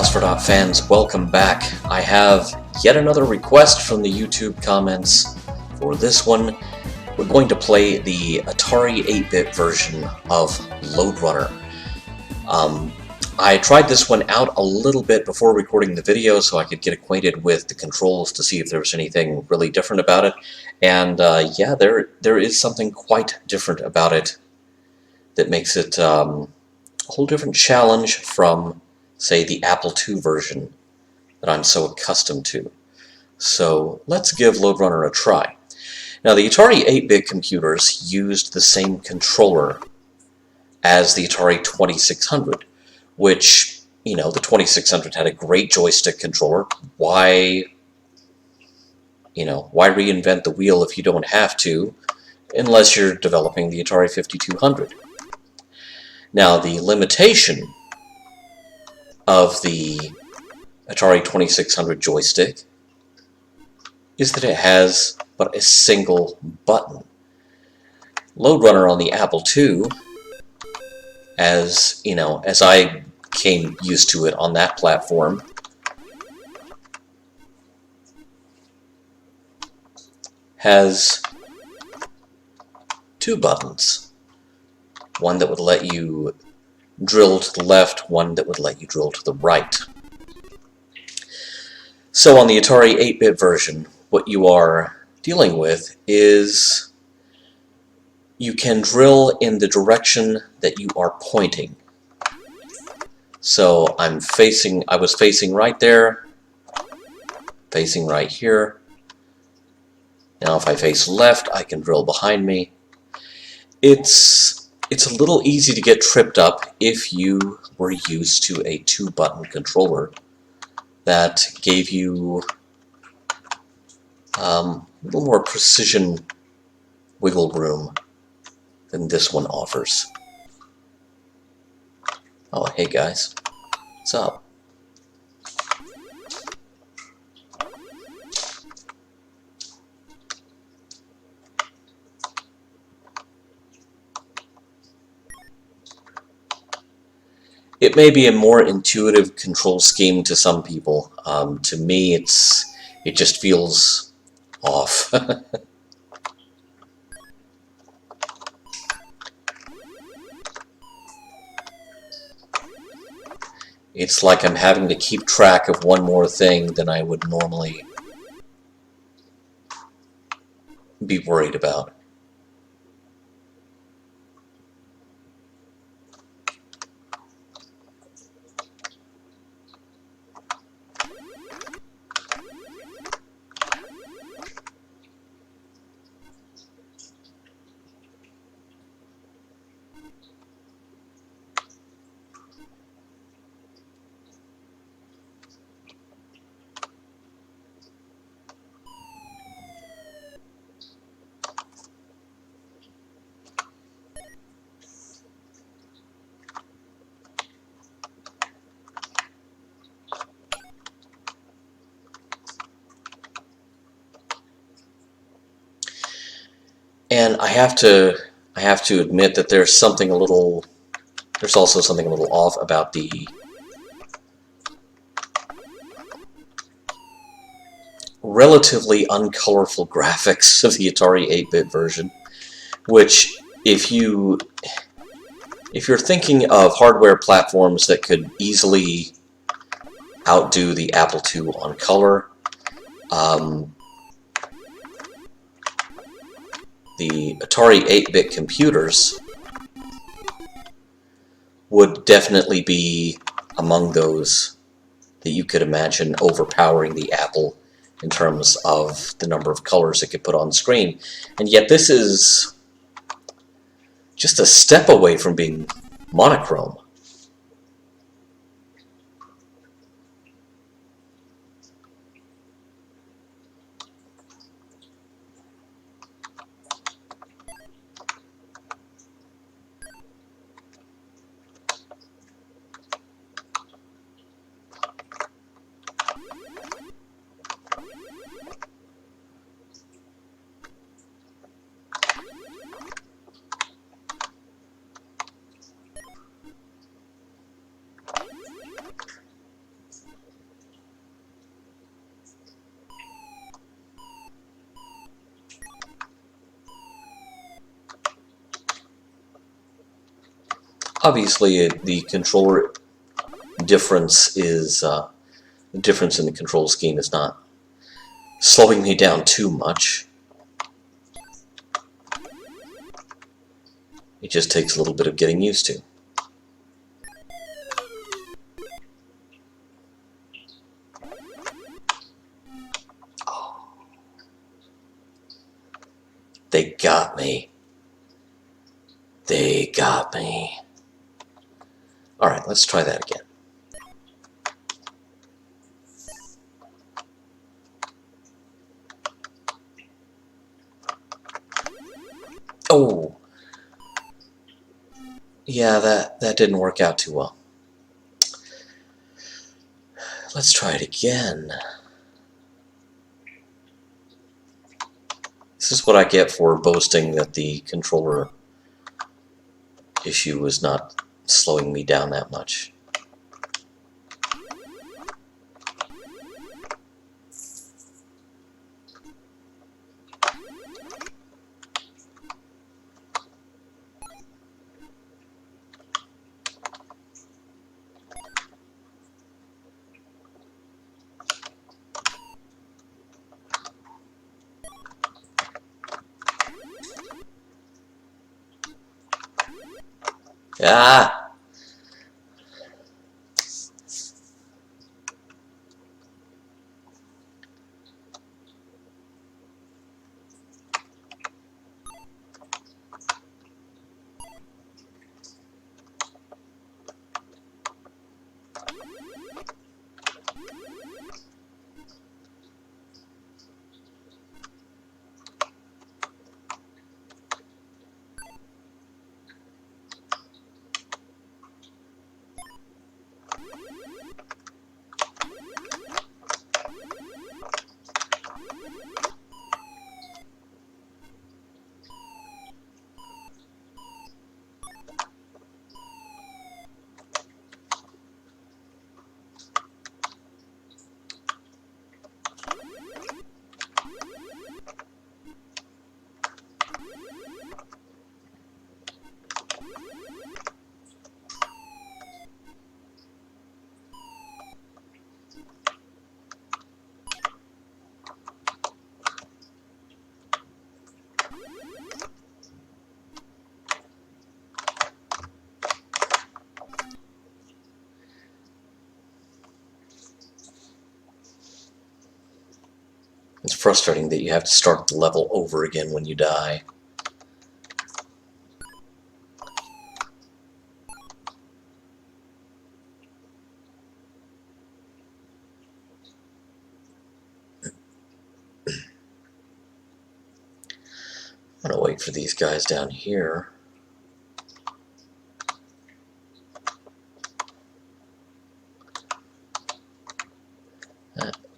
Phosphor Dot fans, welcome back. I have yet another request from the YouTube comments. For this one, we're going to play the Atari 8-bit version of Lode Runner. I tried this one out a little bit before recording the video so I could get acquainted with the controls to see if there was anything really different about it. And yeah, there is something quite different about it that makes it a whole different challenge from, say, the Apple II version that I'm so accustomed to. So let's give Lode Runner a try. Now, the Atari 8-bit computers used the same controller as the Atari 2600, which, you know, the 2600 had a great joystick controller. Why reinvent the wheel if you don't have to, unless you're developing the Atari 5200? Now, the limitation of the Atari 2600 joystick is that it has but a single button. Lode Runner on the Apple II, as I came used to it on that platform, has two buttons. One that would let you drill to the left, one that would let you drill to the right. So on the Atari 8-bit version, what you are dealing with is you can drill in the direction that you are pointing. So I was facing right there, facing right here. Now if I face left, I can drill behind me. It's a little easy to get tripped up if you were used to a two-button controller that gave you a little more precision wiggle room than this one offers. Oh, hey guys. What's up? It may be a more intuitive control scheme to some people. To me, it just feels off. It's like I'm having to keep track of one more thing than I would normally be worried about. And I have to admit that there's also something a little off about the relatively uncolorful graphics of the Atari 8-bit version, which if you're thinking of hardware platforms that could easily outdo the Apple II on color, the Atari 8-bit computers would definitely be among those that you could imagine overpowering the Apple in terms of the number of colors it could put on screen. And yet this is just a step away from being monochrome. Obviously, the controller difference is the difference in the control scheme is not slowing me down too much. It just takes a little bit of getting used to. They got me. They got me. Alright, let's try that again. Oh! Yeah, that didn't work out too well. Let's try it again. This is what I get for boasting that the controller issue was not slowing me down that much. Ah! It's frustrating that you have to start the level over again when you die. I'm gonna wait for these guys down here.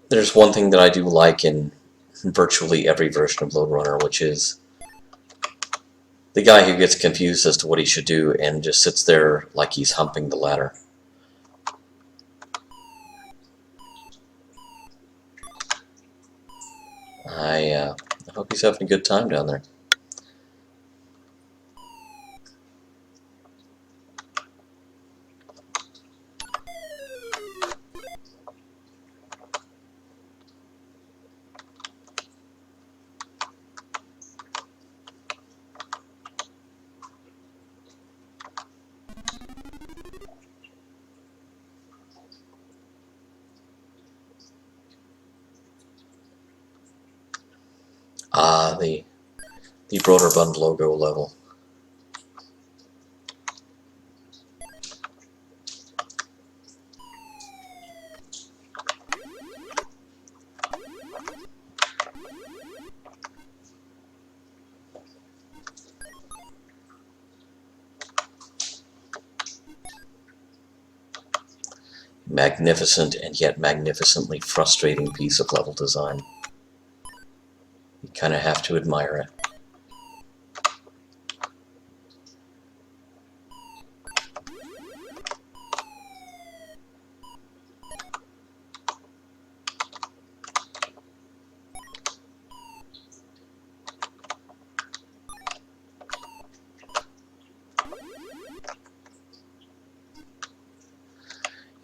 There's one thing that I do like in virtually every version of Lode Runner, which is the guy who gets confused as to what he should do and just sits there like he's humping the ladder. I hope he's having a good time down there. Ah, the Broderbund logo level. Magnificent and yet magnificently frustrating piece of level design. You kind of have to admire it.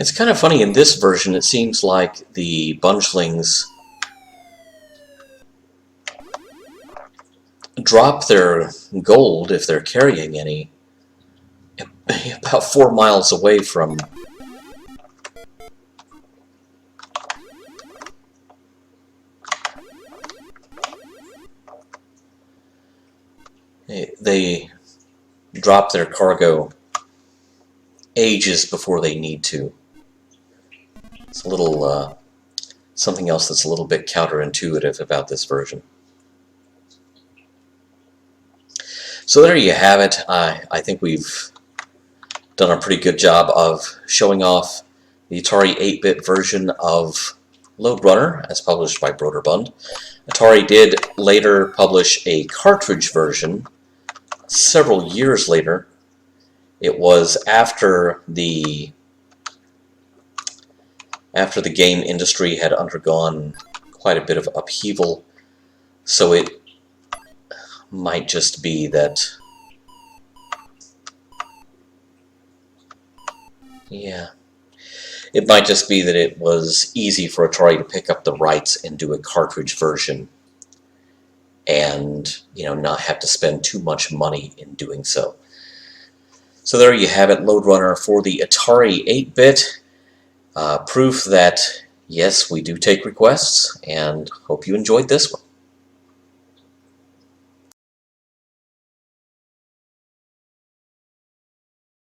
It's kind of funny, in this version it seems like the Bungelings drop their gold, if they're carrying any, about 4 miles away from they drop their cargo ages before they need to. It's a little something else that's a little bit counterintuitive about this version. So there you have it. I think we've done a pretty good job of showing off the Atari 8-bit version of Lode Runner, as published by Broderbund. Atari did later publish a cartridge version several years later. It was after the game industry had undergone quite a bit of upheaval, so it might just be that, it might just be that it was easy for Atari to pick up the rights and do a cartridge version and, not have to spend too much money in doing so. So there you have it, Lode Runner for the Atari 8-bit. Proof that, yes, we do take requests, and hope you enjoyed this one.